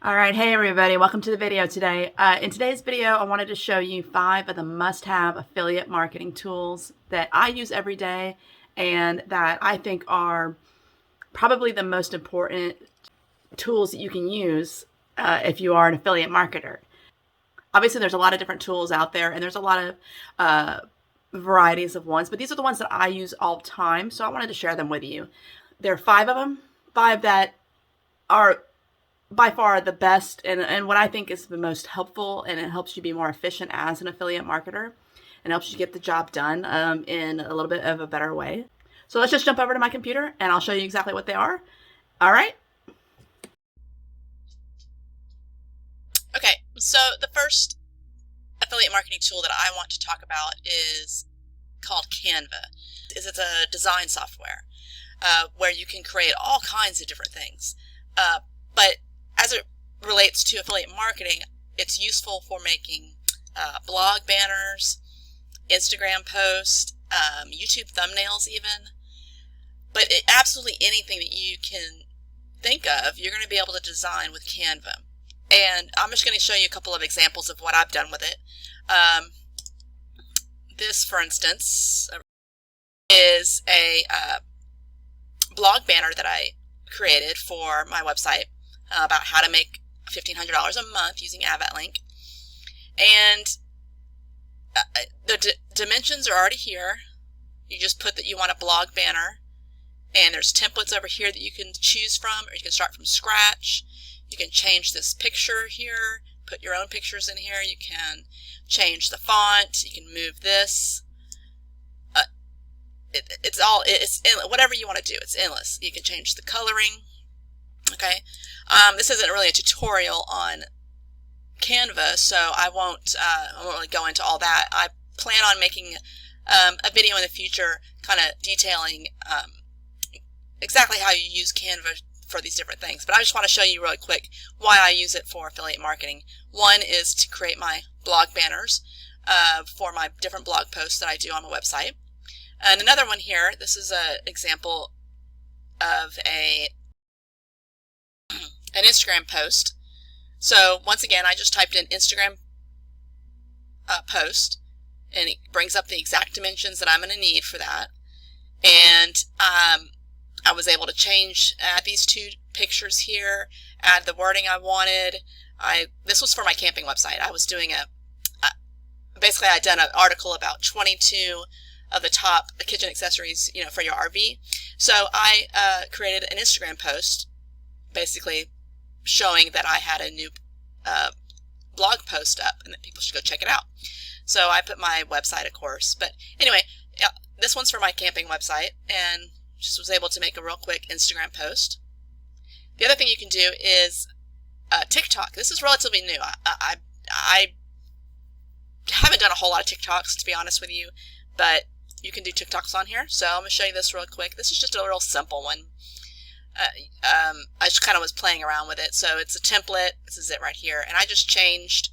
All right, hey everybody, welcome to the video today. In today's video, I wanted to show you 5 of the must-have affiliate marketing tools that I use every day and that I think are probably the most important tools that you can use if you are an affiliate marketer. Obviously, there's a lot of different tools out there and there's a lot of varieties of ones, but these are the ones that I use all the time, so I wanted to share them with you. There are 5 of them, 5 that are by far the best and what I think is the most helpful, and it helps you be more efficient as an affiliate marketer and helps you get the job done in a little bit of a better way. So let's just jump over to my computer and I'll show you exactly what they are. All right. Okay, so the first affiliate marketing tool that I want to talk about is called Canva. It's a design software where you can create all kinds of different things. But as it relates to affiliate marketing, it's useful for making blog banners, Instagram posts, YouTube thumbnails even. But absolutely anything that you can think of, you're going to be able to design with Canva. And I'm just going to show you a couple of examples of what I've done with it. This, for instance, is a blog banner that I created for my website about how to make $1,500 a month using AdVatlink. And the dimensions are already here. You just put that you want a blog banner, and there's templates over here that you can choose from, or you can start from scratch. You can change this picture here, put your own pictures in here. You can change the font. You can move this. It's whatever you want to do. It's endless. You can change the coloring. Okay, this isn't really a tutorial on Canva, so I won't really go into all that. I plan on making a video in the future kind of detailing exactly how you use Canva for these different things. But I just want to show you really quick why I use it for affiliate marketing. One is to create my blog banners for my different blog posts that I do on my website. And another one here, this is an example of an Instagram post. So once again, I just typed in Instagram post, and it brings up the exact dimensions that I'm going to need for that. And I was able to add these 2 pictures here, add the wording I wanted. This was for my camping website. I was doing basically I'd done an article about 22 of the top kitchen accessories, for your RV. So I created an Instagram post, basically showing that I had a new blog post up and that people should go check it out. So I put my website, of course. But anyway, this one's for my camping website, and just was able to make a real quick Instagram post. The other thing you can do is TikTok. This is relatively new. I haven't done a whole lot of TikToks, to be honest with you, but you can do TikToks on here. So I'm going to show you this real quick. This is just a real simple one. I just kind of was playing around with it. So it's a template. This is it right here. And I just changed,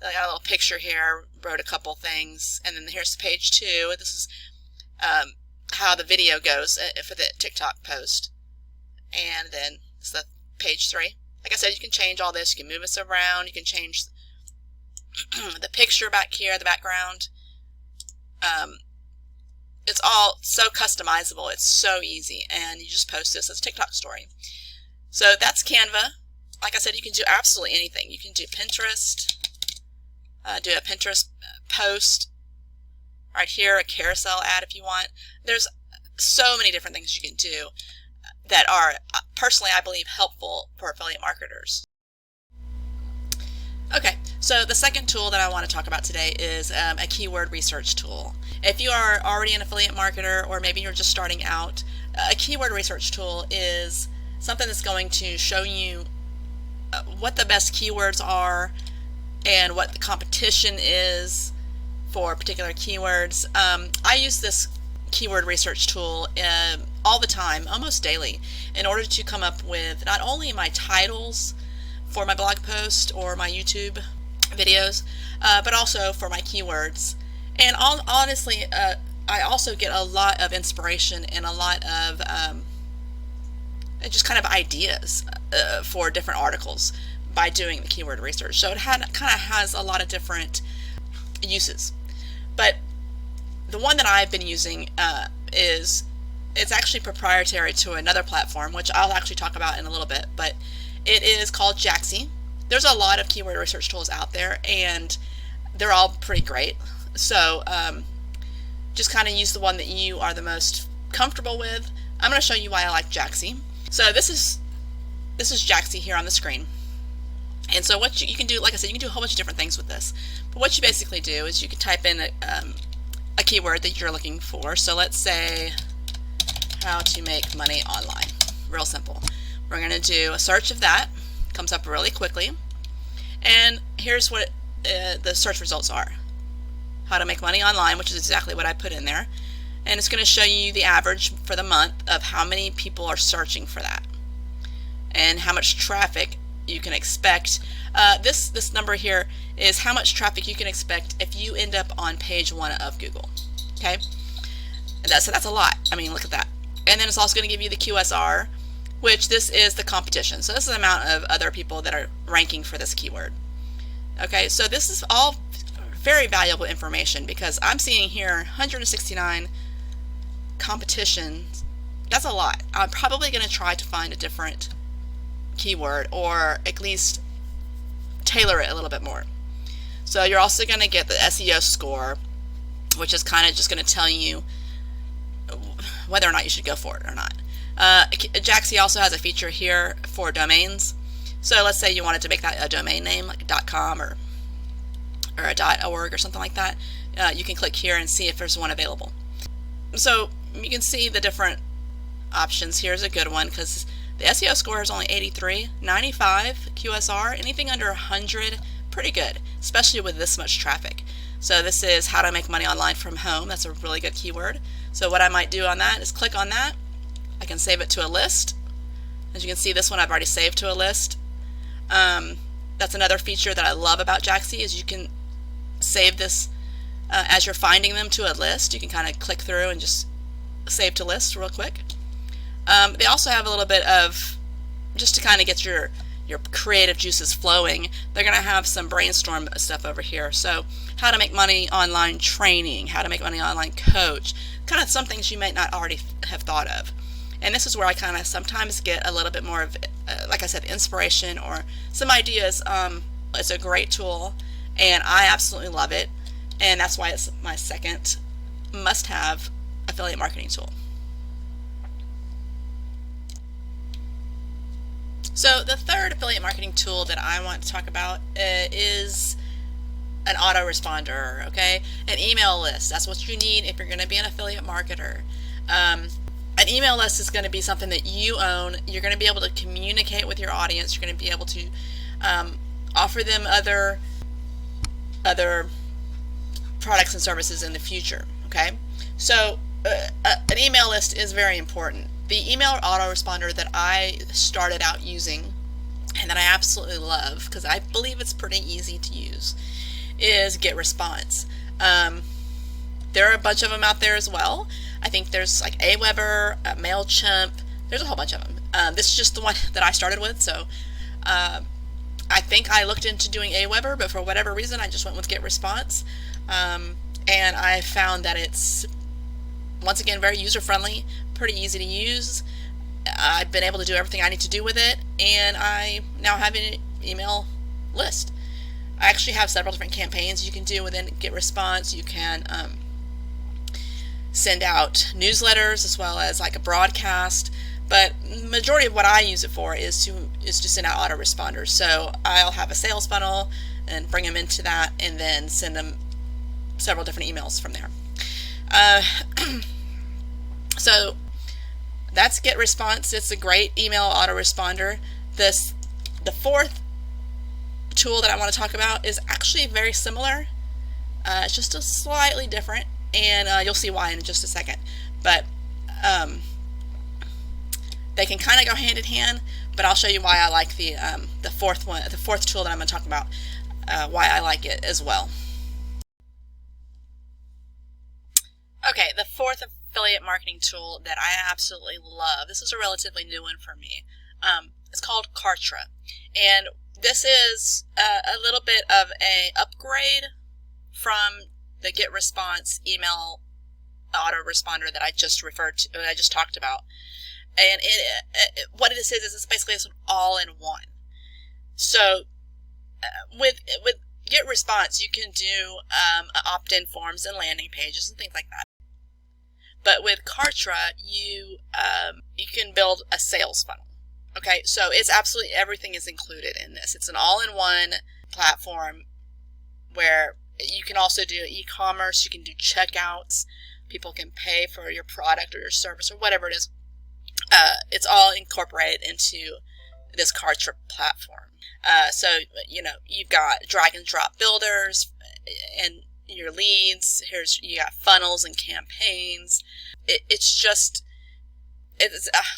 I got a little picture here, wrote a couple things, and then here's page 2. This is how the video goes for the TikTok post. And then it's the page 3. Like I said, you can change all this. You can move this around. You can change the picture back here, the background. It's all so customizable. It's so easy, and you just post this as a TikTok story. So that's Canva. Like I said, you can do absolutely anything. You can do Pinterest, do a Pinterest post. Right here, a carousel ad if you want. There's so many different things you can do that are, personally, I believe, helpful for affiliate marketers. Okay, so the second tool that I want to talk about today is a keyword research tool. If you are already an affiliate marketer, or maybe you're just starting out, a keyword research tool is something that's going to show you what the best keywords are and what the competition is for particular keywords. I use this keyword research tool all the time, almost daily, in order to come up with not only my titles for my blog post or my YouTube videos, but also for my keywords. And honestly, I also get a lot of inspiration and a lot of just kind of ideas for different articles by doing the keyword research. So it kind of has a lot of different uses. But the one that I've been using it's actually proprietary to another platform, which I'll actually talk about in a little bit, but it is called Jaaxy. There's a lot of keyword research tools out there, and they're all pretty great. So just kind of use the one that you are the most comfortable with. I'm going to show you why I like Jaaxy. So this is Jaaxy here on the screen. And so what you can do, like I said, you can do a whole bunch of different things with this. But what you basically do is you can type in a keyword that you're looking for. So let's say how to make money online. Real simple. We're going to do a search of that. Comes up really quickly. And here's what the search results are. How to make money online, which is exactly what I put in there. And it's going to show you the average for the month of how many people are searching for that and how much traffic you can expect. This number here is how much traffic you can expect if you end up on page 1 of Google. Okay, so that's a lot. I mean, look at that. And then it's also going to give you the QSR, which this is the competition. So this is the amount of other people that are ranking for this keyword. Okay, so this is all very valuable information because I'm seeing here 169 competitions. That's a lot. I'm probably going to try to find a different keyword or at least tailor it a little bit more. So you're also going to get the SEO score, which is kind of just going to tell you whether or not you should go for it or not. Jaaxy also has a feature here for domains. So let's say you wanted to make that a domain name like .com or a .org or something like that. You can click here and see if there's one available. So you can see the different options. Here's a good one because the SEO score is only 83, 95 QSR, anything under 100, pretty good, especially with this much traffic. So this is how to make money online from home. That's a really good keyword. So what I might do on that is click on that. I can save it to a list. As you can see, this one I've already saved to a list. That's another feature that I love about Jaaxy is you can save this as you're finding them to a list. You can kind of click through and just save to list real quick. They also have a little bit of, just to kind of get your creative juices flowing, they're going to have some brainstorm stuff over here. So how to make money online training, how to make money online coach, kind of some things you might not already have thought of. And this is where I kind of sometimes get a little bit more of, like I said, inspiration or some ideas. It's a great tool and I absolutely love it. And that's why it's my second must-have affiliate marketing tool. So the third affiliate marketing tool that I want to talk about is an autoresponder, okay? An email list. That's what you need if you're going to be an affiliate marketer. An email list is going to be something that you own. You're going to be able to communicate with your audience. You're going to be able to offer them other products and services in the future, okay? So an email list is very important. The email autoresponder that I started out using and that I absolutely love, because I believe it's pretty easy to use, is GetResponse. There are a bunch of them out there as well. I think there's like Aweber, MailChimp, there's a whole bunch of them. This is just the one that I started with, so I think I looked into doing Aweber, but for whatever reason I just went with GetResponse. And I found that it's, once again, very user-friendly, pretty easy to use. I've been able to do everything I need to do with it, and I now have an email list. I actually have several different campaigns you can do within GetResponse. You can send out newsletters as well as like a broadcast, but majority of what I use it for is to send out autoresponders. So I'll have a sales funnel and bring them into that and then send them several different emails from there. So that's GetResponse. It's a great email autoresponder. The fourth tool that I want to talk about is actually very similar. It's just a slightly different, and you'll see why in just a second. But they can kind of go hand in hand. But I'll show you why I like the fourth one, the fourth tool that I'm going to talk about. Why I like it as well. Okay, the fourth affiliate marketing tool that I absolutely love. This is a relatively new one for me. It's called Kartra. And this is a little bit of a upgrade from the Get Response email autoresponder that I just talked about. And what this is it's basically it's an all-in-one. So with Get Response, you can do opt-in forms and landing pages and things like that. But with Kartra, you can build a sales funnel. Okay, so it's absolutely everything is included in this. It's an all-in-one platform where you can also do e-commerce. You can do checkouts. People can pay for your product or your service or whatever it is. It's all incorporated into this Kartra platform. So, you've got drag and drop builders and your leads. You got funnels and campaigns. It's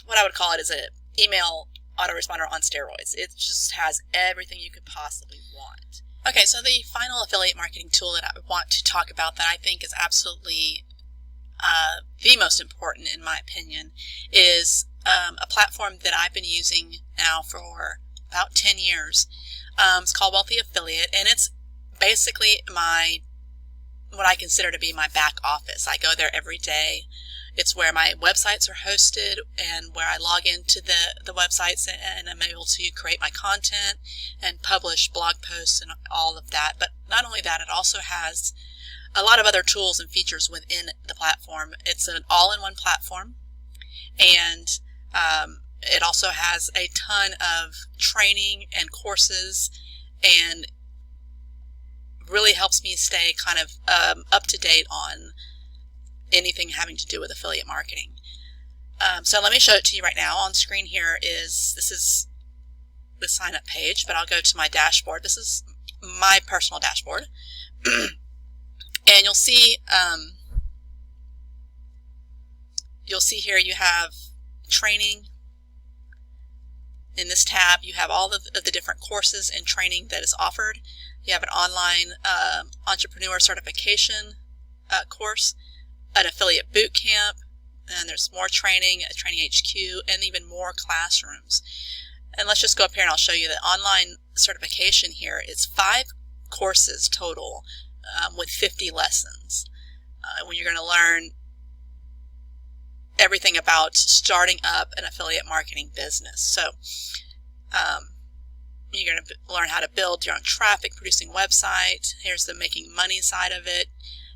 what I would call it is an email autoresponder on steroids. It just has everything you could possibly want. Okay, so the final affiliate marketing tool that I want to talk about that I think is absolutely the most important in my opinion is a platform that I've been using now for about 10 years. It's called Wealthy Affiliate, and it's basically what I consider to be my back office. I go there every day. It's where my websites are hosted and where I log into the websites and I'm able to create my content and publish blog posts and all of that. But not only that, it also has a lot of other tools and features within the platform. It's an all-in-one platform, and it also has a ton of training and courses, and really helps me stay kind of up to date on anything having to do with affiliate marketing. So let me show it to you right now. On screen here this is the sign up page, but I'll go to my dashboard. This is my personal dashboard. And you'll see here you have training. In this tab, you have all of the different courses and training that is offered. You have an online entrepreneur certification course, an affiliate boot camp, and there's more training, a training HQ, and even more classrooms. And let's just go up here and I'll show you the online certification here. It's 5 courses total with 50 lessons. When you're going to learn everything about starting up an affiliate marketing business. So you're going to learn how to build your own traffic producing website. Here's the making money side of it.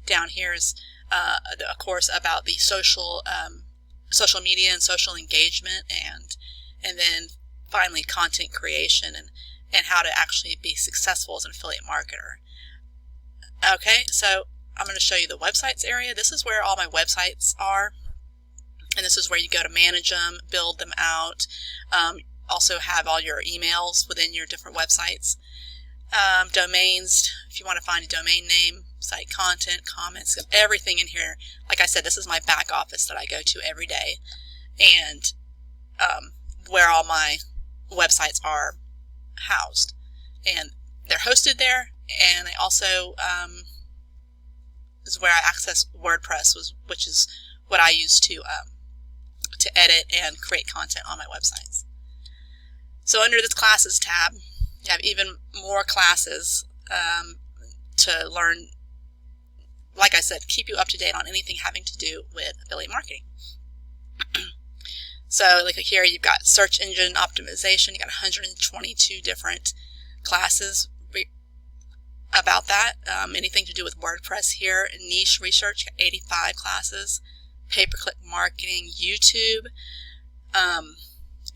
Down here is a course about the social media and social engagement, and then finally content creation and how to actually be successful as an affiliate marketer. Okay, so I'm going to show you the websites area. This is where all my websites are. And this is where you go to manage them, build them out, also have all your emails within your different websites. Domains, if you want to find a domain name, site content, comments, everything in here. Like I said, this is my back office that I go to every day, and where all my websites are housed. And they're hosted there, and they also is where I access WordPress, which is what I use to edit and create content on my websites. So under this classes tab, you have even more classes to learn, like I said, keep you up to date on anything having to do with affiliate marketing. So like here you've got search engine optimization. You got 122 different classes about that. Anything to do with WordPress here. Niche research, 85 classes. Pay-per-click marketing, YouTube,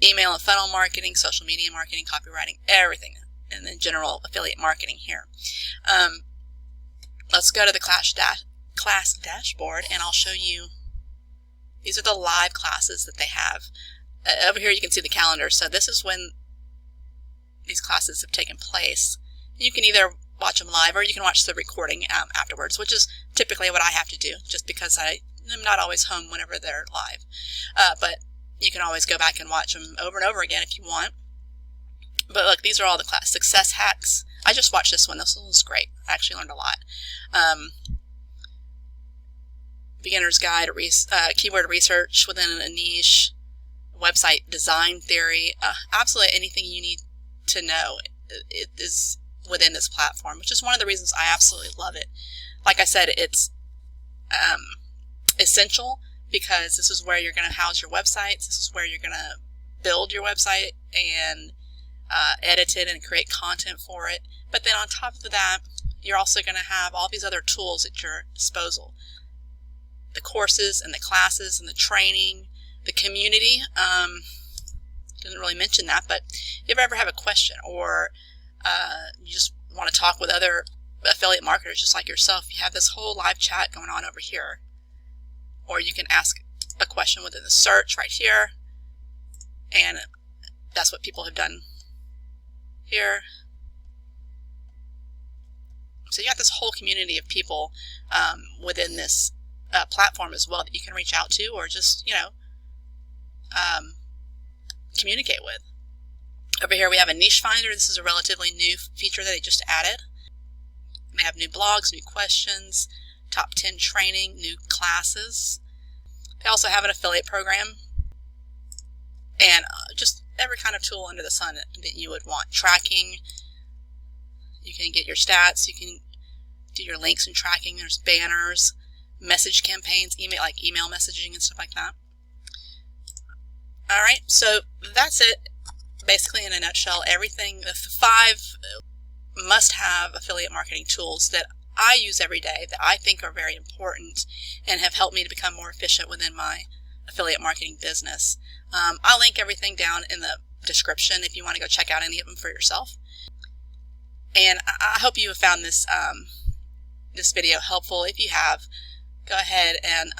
email and funnel marketing, social media marketing, copywriting, everything, and then general affiliate marketing here. Let's go to the class dashboard, and I'll show you. These are the live classes that they have. Over here you can see the calendar. So this is when these classes have taken place. You can either watch them live or you can watch the recording afterwards, which is typically what I have to do, just because I'm not always home whenever they're live. But you can always go back and watch them over and over again if you want. But look, these are all the class success hacks. I just watched this one. This one was great. I actually learned a lot. Beginner's guide, keyword research within a niche, website design theory, absolutely anything you need to know it is within this platform, which is one of the reasons I absolutely love it. Like I said, it's essential because this is where you're going to house your websites. This is where you're going to build your website and edit it and create content for it. But then on top of that, you're also going to have all these other tools at your disposal. The courses and the classes and the training, the community. Didn't really mention that, but if you ever have a question or you just want to talk with other affiliate marketers just like yourself, you have this whole live chat going on over here. Or you can ask a question within the search right here, and that's what people have done here. So you got this whole community of people within this platform as well that you can reach out to or just, communicate with. Over here we have a niche finder. This is a relatively new feature that they just added. They have new blogs, new questions, top 10 training, new classes. They also have an affiliate program and just every kind of tool under the sun that you would want. Tracking. You can get your stats. You can do your links and tracking. There's banners, message campaigns, email messaging and stuff like that. All right, so that's it. Basically, in a nutshell, everything, the 5 must-have affiliate marketing tools that I use every day that I think are very important and have helped me to become more efficient within my affiliate marketing business. I'll link everything down in the description if you want to go check out any of them for yourself. And I hope you have found this this video helpful. If you have, go ahead and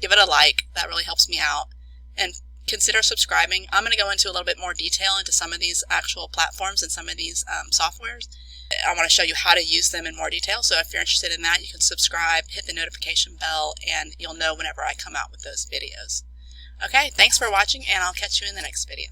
give it a like. That really helps me out. And consider subscribing. I'm going to go into a little bit more detail into some of these actual platforms and some of these softwares. I want to show you how to use them in more detail. So if you're interested in that, you can subscribe, hit the notification bell, and you'll know whenever I come out with those videos. Okay, thanks for watching, and I'll catch you in the next video.